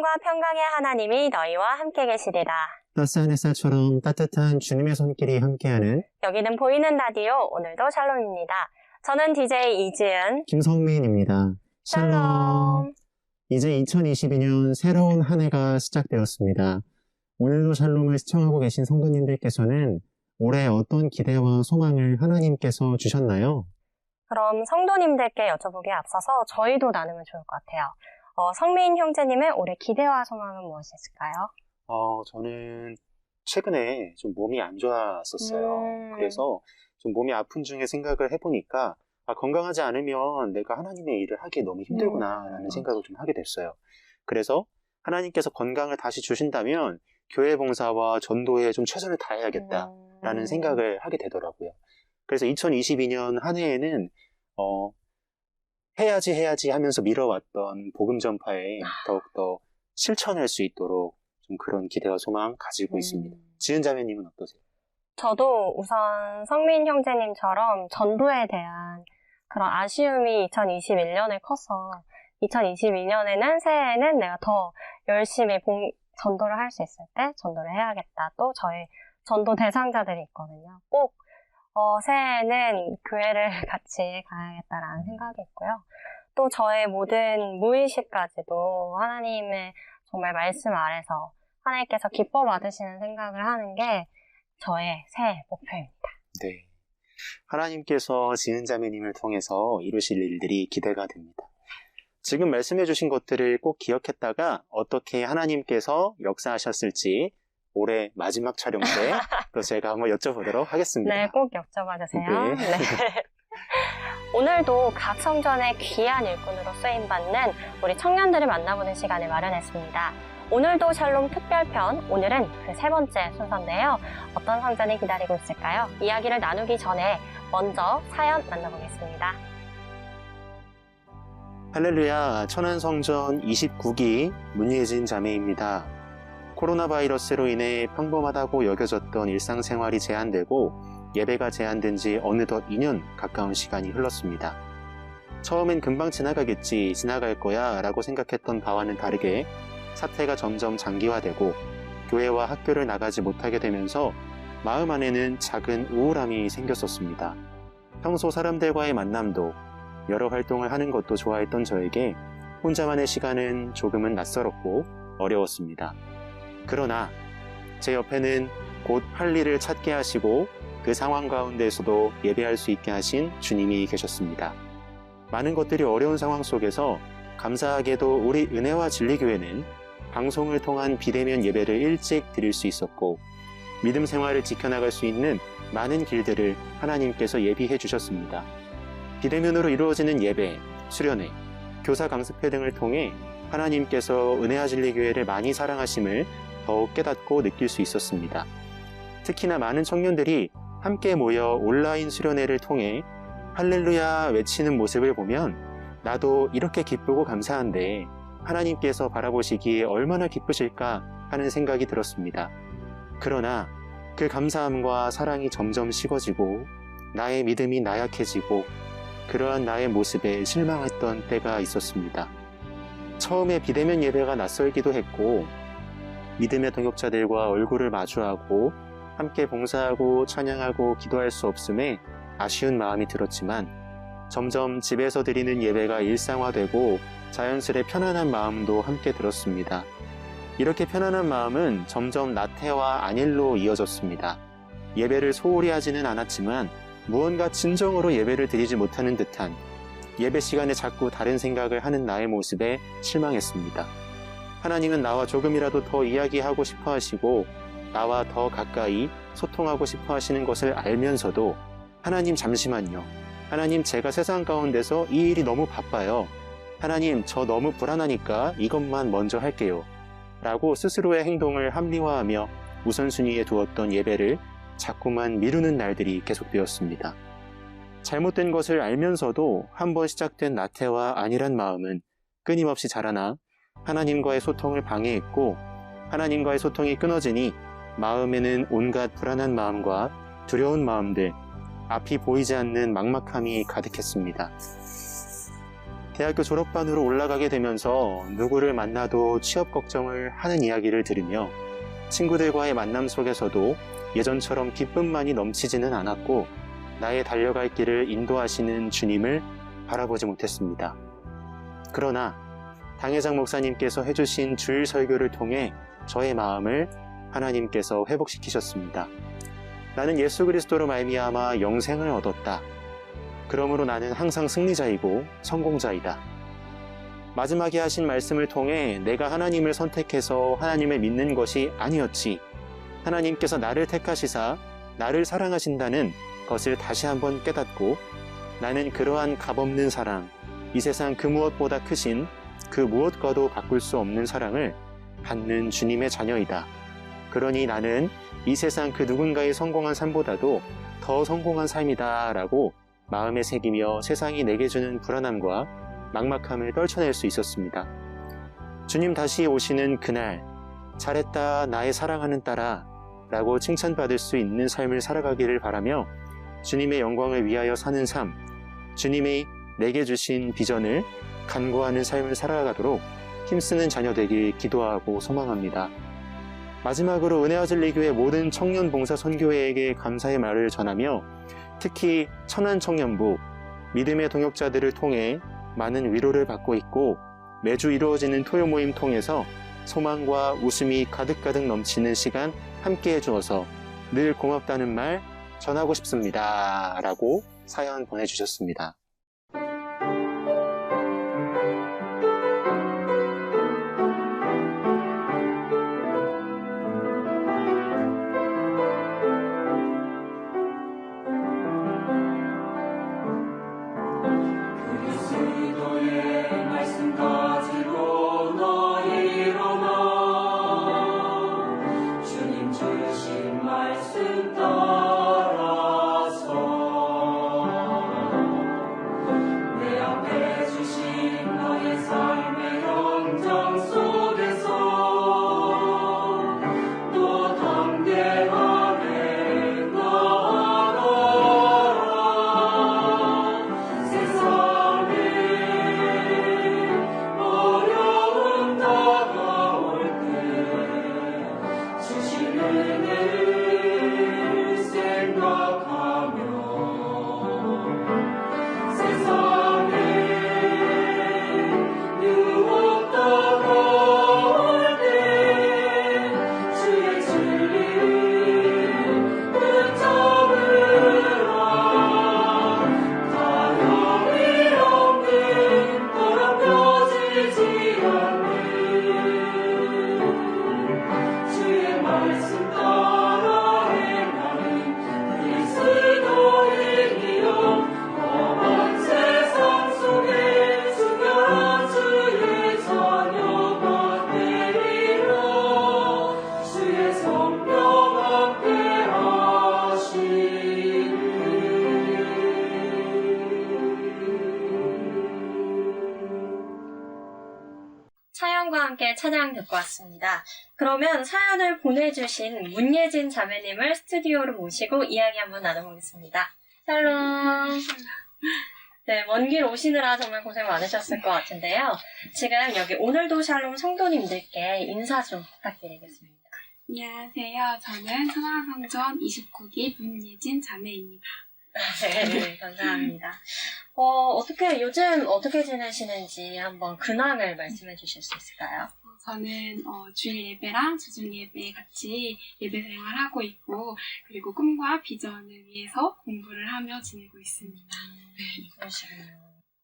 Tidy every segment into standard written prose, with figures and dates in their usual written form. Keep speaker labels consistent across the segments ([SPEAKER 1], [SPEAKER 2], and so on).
[SPEAKER 1] 사랑과 평강의 하나님이 너희와 함께 계시리라.
[SPEAKER 2] 따스한 햇살처럼 따뜻한 주님의 손길이 함께하는
[SPEAKER 1] 여기는 보이는 라디오, 오늘도 샬롬입니다. 저는 DJ 이지은,
[SPEAKER 2] 김성민입니다.
[SPEAKER 1] 샬롬.
[SPEAKER 2] 이제 2022년 새로운 한 해가 시작되었습니다. 오늘도 샬롬을 시청하고 계신 성도님들께서는 올해 어떤 기대와 소망을 하나님께서 주셨나요?
[SPEAKER 1] 그럼 성도님들께 여쭤보기에 앞서서 저희도 나누면 좋을 것 같아요. 성민 형제님의 올해 기대와 소망은 무엇이실까요?
[SPEAKER 2] 저는 최근에 좀 몸이 안 좋았었어요. 그래서 좀 몸이 아픈 중에 생각을 해보니까 건강하지 않으면 내가 하나님의 일을 하기에 너무 힘들구나라는 생각을 좀 하게 됐어요. 그래서 하나님께서 건강을 다시 주신다면 교회 봉사와 전도에 좀 최선을 다해야겠다라는 생각을 하게 되더라고요. 그래서 2022년 한 해에는 해야지 하면서 미뤄왔던 복음 전파에 더욱더 실천할 수 있도록 좀 그런 기대와 소망 가지고 있습니다. 지은 자매님은 어떠세요?
[SPEAKER 1] 저도 우선 성민 형제님처럼 전도에 대한 그런 아쉬움이 2021년에 커서 2022년에는 새해에는 내가 더 열심히 전도를 할 수 있을 때 전도를 해야겠다. 또 저희 전도 대상자들이 있거든요. 꼭 새해에는 교회를 같이 가야겠다라는 생각이 있고요. 또 저의 모든 무의식까지도 하나님의 정말 말씀 아래서 하나님께서 기뻐 받으시는 생각을 하는 게 저의 새해 목표입니다.
[SPEAKER 2] 네, 하나님께서 지은 자매님을 통해서 이루실 일들이 기대가 됩니다. 지금 말씀해 주신 것들을 꼭 기억했다가 어떻게 하나님께서 역사하셨을지 올해 마지막 촬영 때 또 제가 한번 여쭤보도록 하겠습니다.
[SPEAKER 1] 네, 꼭 여쭤봐 주세요.
[SPEAKER 2] 네.
[SPEAKER 1] 네. 오늘도 각 성전의 귀한 일꾼으로 쓰임받는 우리 청년들을 만나보는 시간을 마련했습니다. 오늘도 샬롬 특별편, 오늘은 그 세 번째 순서인데요. 어떤 성전이 기다리고 있을까요? 이야기를 나누기 전에 먼저 사연 만나보겠습니다.
[SPEAKER 2] 할렐루야, 천안성전 29기 문예진 자매입니다. 코로나 바이러스로 인해 평범하다고 여겨졌던 일상생활이 제한되고 예배가 제한된 지 어느덧 2년 가까운 시간이 흘렀습니다. 처음엔 금방 지나갈 거야 라고 생각했던 바와는 다르게 사태가 점점 장기화되고 교회와 학교를 나가지 못하게 되면서 마음 안에는 작은 우울함이 생겼었습니다. 평소 사람들과의 만남도 여러 활동을 하는 것도 좋아했던 저에게 혼자만의 시간은 조금은 낯설었고 어려웠습니다. 그러나 제 옆에는 곧 할 일을 찾게 하시고 그 상황 가운데서도 예배할 수 있게 하신 주님이 계셨습니다. 많은 것들이 어려운 상황 속에서 감사하게도 우리 은혜와 진리교회는 방송을 통한 비대면 예배를 일찍 드릴 수 있었고 믿음 생활을 지켜나갈 수 있는 많은 길들을 하나님께서 예비해 주셨습니다. 비대면으로 이루어지는 예배, 수련회, 교사 강습회 등을 통해 하나님께서 은혜와 진리교회를 많이 사랑하심을 더욱 깨닫고 느낄 수 있었습니다. 특히나 많은 청년들이 함께 모여 온라인 수련회를 통해 할렐루야 외치는 모습을 보면 나도 이렇게 기쁘고 감사한데 하나님께서 바라보시기에 얼마나 기쁘실까 하는 생각이 들었습니다. 그러나 그 감사함과 사랑이 점점 식어지고 나의 믿음이 나약해지고 그러한 나의 모습에 실망했던 때가 있었습니다. 처음에 비대면 예배가 낯설기도 했고 믿음의 동역자들과 얼굴을 마주하고 함께 봉사하고 찬양하고 기도할 수 없음에 아쉬운 마음이 들었지만 점점 집에서 드리는 예배가 일상화되고 자연스레 편안한 마음도 함께 들었습니다. 이렇게 편안한 마음은 점점 나태와 안일로 이어졌습니다. 예배를 소홀히 하지는 않았지만 무언가 진정으로 예배를 드리지 못하는 듯한 예배 시간에 자꾸 다른 생각을 하는 나의 모습에 실망했습니다. 하나님은 나와 조금이라도 더 이야기하고 싶어 하시고 나와 더 가까이 소통하고 싶어 하시는 것을 알면서도 하나님 잠시만요. 하나님 제가 세상 가운데서 이 일이 너무 바빠요. 하나님 저 너무 불안하니까 이것만 먼저 할게요. 라고 스스로의 행동을 합리화하며 우선순위에 두었던 예배를 자꾸만 미루는 날들이 계속되었습니다. 잘못된 것을 알면서도 한번 시작된 나태와 안일한 마음은 끊임없이 자라나 하나님과의 소통을 방해했고 하나님과의 소통이 끊어지니 마음에는 온갖 불안한 마음과 두려운 마음들, 앞이 보이지 않는 막막함이 가득했습니다. 대학교 졸업반으로 올라가게 되면서 누구를 만나도 취업 걱정을 하는 이야기를 들으며 친구들과의 만남 속에서도 예전처럼 기쁨만이 넘치지는 않았고 나의 달려갈 길을 인도하시는 주님을 바라보지 못했습니다. 그러나 당회장 목사님께서 해주신 주일 설교를 통해 저의 마음을 하나님께서 회복시키셨습니다. 나는 예수 그리스도로 말미암아 영생을 얻었다. 그러므로 나는 항상 승리자이고 성공자이다. 마지막에 하신 말씀을 통해 내가 하나님을 선택해서 하나님을 믿는 것이 아니었지. 하나님께서 나를 택하시사 나를 사랑하신다는 것을 다시 한번 깨닫고 나는 그러한 값없는 사랑, 이 세상 그 무엇보다 크신 그 무엇과도 바꿀 수 없는 사랑을 받는 주님의 자녀이다. 그러니 나는 이 세상 그 누군가의 성공한 삶보다도 더 성공한 삶이다 라고 마음에 새기며 세상이 내게 주는 불안함과 막막함을 떨쳐낼 수 있었습니다. 주님 다시 오시는 그날, 잘했다 나의 사랑하는 딸아 라고 칭찬받을 수 있는 삶을 살아가기를 바라며 주님의 영광을 위하여 사는 삶, 주님이 내게 주신 비전을 간구하는 삶을 살아가도록 힘쓰는 자녀 되길 기도하고 소망합니다. 마지막으로 은혜아들리교회 모든 청년 봉사 선교회에게 감사의 말을 전하며 특히 천안청년부, 믿음의 동역자들을 통해 많은 위로를 받고 있고 매주 이루어지는 토요 모임 통해서 소망과 웃음이 가득가득 넘치는 시간 함께 해주어서 늘 고맙다는 말 전하고 싶습니다. 라고 사연 보내주셨습니다.
[SPEAKER 1] 사연과 함께 찬양 듣고 왔습니다. 그러면 사연을 보내주신 문예진 자매님을 스튜디오로 모시고 이야기 한번 나눠보겠습니다. 샬롬. 네, 먼 길 오시느라 정말 고생 많으셨을 것 같은데요. 지금 여기 오늘도 샬롬 성도님들께 인사 좀 부탁드리겠습니다.
[SPEAKER 3] 안녕하세요. 저는 천안성전 29기 문예진 자매입니다.
[SPEAKER 1] 네, 감사합니다. 요즘 어떻게 지내시는지 한번 근황을 말씀해 주실 수 있을까요?
[SPEAKER 3] 저는 주일 예배랑 주중 예배 같이 예배 생활하고 있고 그리고 꿈과 비전을 위해서 공부를 하며 지내고 있습니다.
[SPEAKER 1] 그러시군요.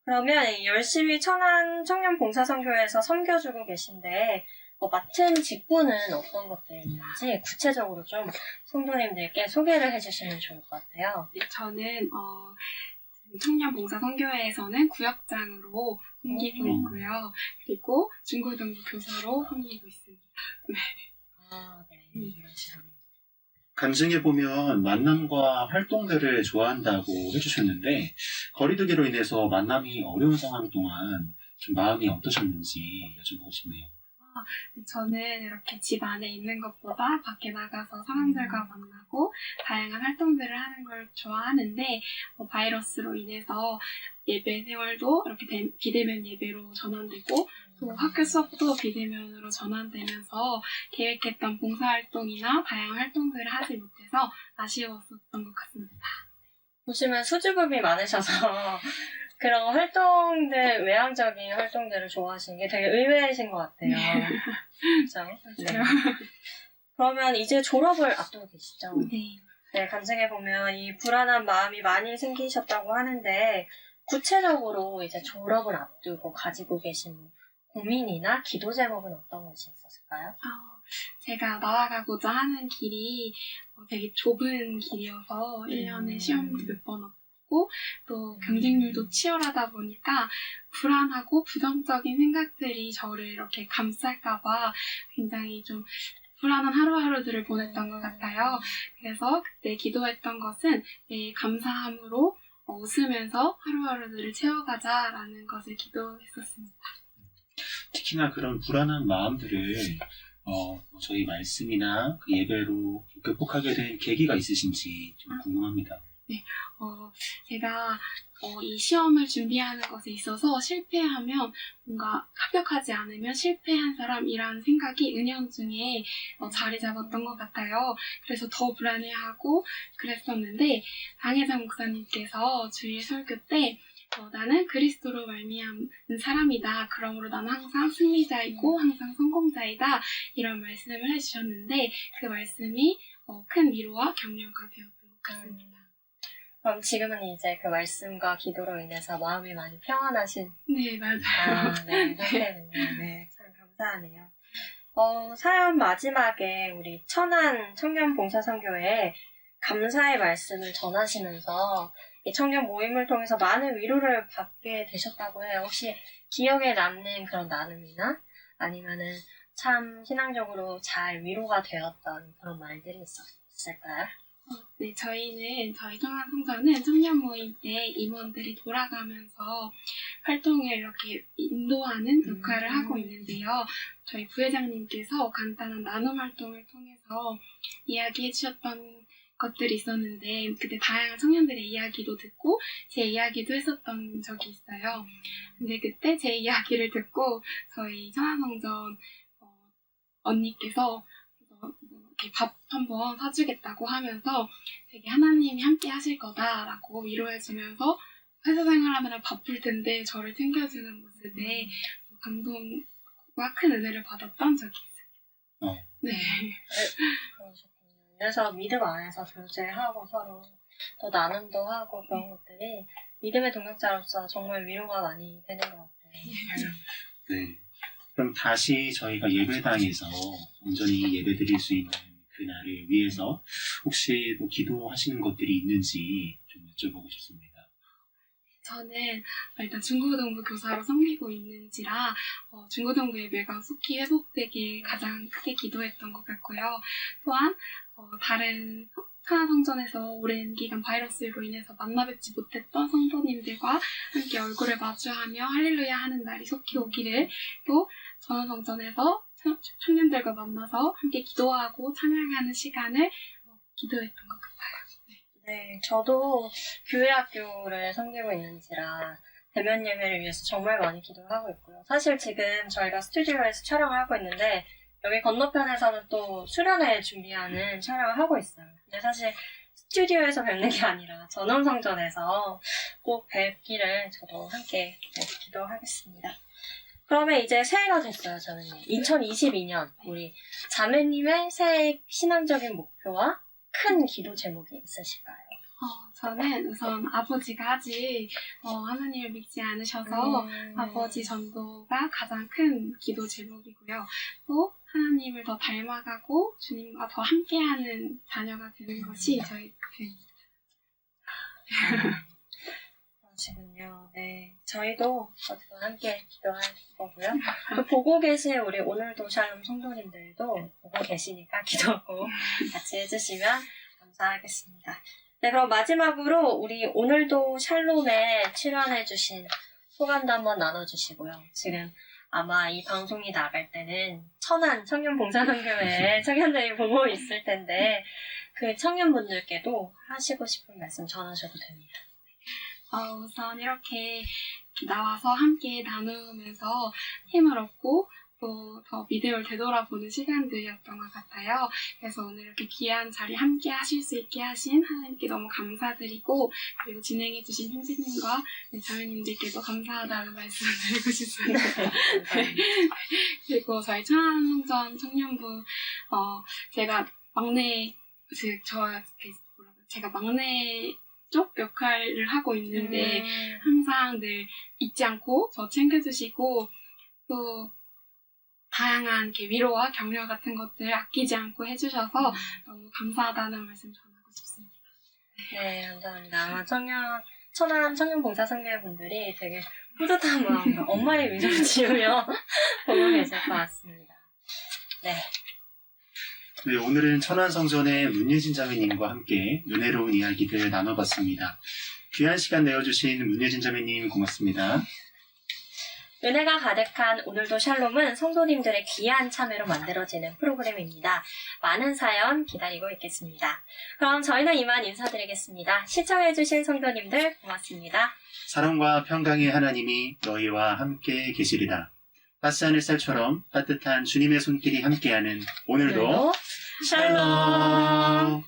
[SPEAKER 1] 그러면 열심히 천안 청년봉사선교회에서 섬겨주고 계신데 맡은 직분은 어떤 것들이 있는지 구체적으로 좀 성도님들께 소개를 해주시면 좋을 것 같아요.
[SPEAKER 3] 네, 저는 청년봉사선교회에서는 구역장으로 섬기고 있고요. 그리고 중고등부 교사로 섬기고 있습니다. 네.
[SPEAKER 1] 네, 그러시군요.
[SPEAKER 2] 간증에 보면 만남과 활동들을 좋아한다고 해주셨는데 거리두기로 인해서 만남이 어려운 상황 동안 좀 마음이 어떠셨는지 여쭤보고 싶네요.
[SPEAKER 3] 저는 이렇게 집 안에 있는 것보다 밖에 나가서 사람들과 만나고 다양한 활동들을 하는 걸 좋아하는데 바이러스로 인해서 예배 생활도 이렇게 비대면 예배로 전환되고 또 학교 수업도 비대면으로 전환되면서 계획했던 봉사활동이나 다양한 활동들을 하지 못해서 아쉬웠었던 것 같습니다.
[SPEAKER 1] 보시면 수줍음이 많으셔서 그런 활동들, 외향적인 활동들을 좋아하시는 게 되게 의외이신 것 같아요. 그렇죠? 네. 그러면 이제 졸업을 앞두고 계시죠?
[SPEAKER 3] 네.
[SPEAKER 1] 네, 간증해보면 이 불안한 마음이 많이 생기셨다고 하는데 구체적으로 이제 졸업을 앞두고 가지고 계신 고민이나 기도 제목은 어떤 것이 있었을까요?
[SPEAKER 3] 제가 나아가고자 하는 길이 되게 좁은 길이어서 1년에 시험도 몇 번 없고 또 경쟁률도 치열하다 보니까 불안하고 부정적인 생각들이 저를 이렇게 감쌀까봐 굉장히 좀 불안한 하루하루들을 보냈던 것 같아요. 그래서 그때 기도했던 것은 매일 감사함으로 웃으면서 하루하루들을 채워가자라는 것을 기도했었습니다.
[SPEAKER 4] 특히나 그런 불안한 마음들을 저희 말씀이나 그 예배로 극복하게 된 계기가 있으신지 좀 궁금합니다.
[SPEAKER 3] 네, 제가 이 시험을 준비하는 것에 있어서 실패하면 뭔가 합격하지 않으면 실패한 사람이라는 생각이 은연중에 자리 잡았던 것 같아요. 그래서 더 불안해하고 그랬었는데 강혜장 목사님께서 주일 설교 때 나는 그리스도로 말미암은 사람이다. 그러므로 나는 항상 승리자이고 항상 성공자이다. 이런 말씀을 해주셨는데 그 말씀이 큰 위로와 격려가 되었던 것 같습니다.
[SPEAKER 1] 그럼 지금은 이제 그 말씀과 기도로 인해서 마음이 많이 평안하신?
[SPEAKER 3] 네, 맞아요.
[SPEAKER 1] 네, 상태군요. 네, 참 감사하네요. 사연 마지막에 우리 천안 청년봉사선교회 감사의 말씀을 전하시면서 이 청년 모임을 통해서 많은 위로를 받게 되셨다고 해요. 혹시 기억에 남는 그런 나눔이나 아니면은 참 신앙적으로 잘 위로가 되었던 그런 말들이 있었을까요?
[SPEAKER 3] 네, 저희 청년성전은 청년 모임 때 임원들이 돌아가면서 활동을 이렇게 인도하는 역할을 하고 있는데요. 저희 부회장님께서 간단한 나눔 활동을 통해서 이야기해 주셨던 것들이 있었는데 그때 다양한 청년들의 이야기도 듣고 제 이야기도 했었던 적이 있어요. 근데 그때 제 이야기를 듣고 저희 청년성전 언니께서 이렇게 밥 한번 사주겠다고 하면서 되게 하나님이 함께 하실 거다라고 위로해주면서 회사 생활하느라 바쁠 텐데 저를 챙겨주는 모습에 감동과 큰 은혜를 받았던 적이 있어요. 네.
[SPEAKER 1] 그러셨군요. 그래서 믿음 안에서 교제하고 서로 또 나눔도 하고 그런 것들이 믿음의 동역자로서 정말 위로가 많이 되는 것 같아요.
[SPEAKER 4] 네. 그럼 다시 저희가 예배당에서 온전히 예배드릴 수 있는 그날을 위해서 혹시 뭐 기도하시는 것들이 있는지 좀 여쭤보고 싶습니다.
[SPEAKER 3] 저는 일단 중고등부 교사로 섬기고 있는지라 중고등부 예배가 속히 회복되길 가장 크게 기도했던 것 같고요. 또한 다른 천안성전에서 오랜 기간 바이러스로 인해서 만나뵙지 못했던 성도님들과 함께 얼굴을 마주하며 할렐루야 하는 날이 속히 오기를, 또 천안성전에서 청년들과 만나서 함께 기도하고 찬양하는 시간을 기도했던 것 같아요.
[SPEAKER 1] 네, 저도 교회학교를 섬기고 있는지라 대면 예배를 위해서 정말 많이 기도하고 있고요. 사실 지금 저희가 스튜디오에서 촬영을 하고 있는데 여기 건너편에서는 또 수련회 준비하는 촬영을 하고 있어요. 근데 사실 스튜디오에서 뵙는 게 아니라 전원성전에서 꼭 뵙기를 저도 함께 기도하겠습니다. 그러면 이제 새해가 됐어요, 자매님. 2022년 우리 자매님의 새해 신앙적인 목표와 큰 기도 제목이 있으실까요?
[SPEAKER 3] 저는 우선 아버지가 아직 하나님을 믿지 않으셔서 아버지 전도가 가장 큰 기도 제목이고요. 또 하나님을 더 닮아가고 주님과 더 함께하는 자녀가 되는 것이 저희 목표입니다.
[SPEAKER 1] 그러시군요. 네, 저희도 어쨌든 함께 기도할 거고요. 또 보고 계신 우리 오늘도 샬롬 성도님들도 보고 계시니까 기도하고 같이 해주시면 감사하겠습니다. 네, 그럼 마지막으로 우리 오늘도 샬롬에 출연해주신 소감도 한번 나눠주시고요. 지금
[SPEAKER 5] 아마 이 방송이 나갈 때는 천안 청년봉사선교회 청년들이 보고 있을 텐데 그 청년분들께도 하시고 싶은 말씀 전하셔도 됩니다.
[SPEAKER 3] 우선 이렇게 나와서 함께 나누면서 힘을 얻고 또 더 믿음을 되돌아보는 시간들이었던 것 같아요. 그래서 오늘 이렇게 귀한 자리 함께 하실 수 있게 하신 하나님께 너무 감사드리고, 그리고 진행해주신 형제님과 자매님들께도 감사하다는 말씀을 드리고 싶습니다. 그리고 저희 천안성전 청년부, 제가 막내 쪽 역할을 하고 있는데 항상 늘 잊지 않고 저 챙겨주시고 또 다양한 이렇게 위로와 격려 같은 것들 아끼지 않고 해주셔서 너무 감사하다는 말씀 전하고 싶습니다.
[SPEAKER 5] 네, 감사합니다. 아마 천안 청년봉사선교회 분들이 되게 뿌듯한 마음으로 엄마의 위로를 지으며 보고 계실 것 같습니다. 네.
[SPEAKER 4] 네, 오늘은 천안성전의 문예진 자매님과 함께 은혜로운 이야기들 나눠봤습니다. 귀한 시간 내어주신 문예진 자매님 고맙습니다.
[SPEAKER 5] 은혜가 가득한 오늘도 샬롬은 성도님들의 귀한 참여로 만들어지는 프로그램입니다. 많은 사연 기다리고 있겠습니다. 그럼 저희는 이만 인사드리겠습니다. 시청해주신 성도님들 고맙습니다.
[SPEAKER 4] 사랑과 평강의 하나님이 너희와 함께 계시리라. 따스한 햇살처럼 따뜻한 주님의 손길이 함께하는 오늘도
[SPEAKER 5] 샬롬.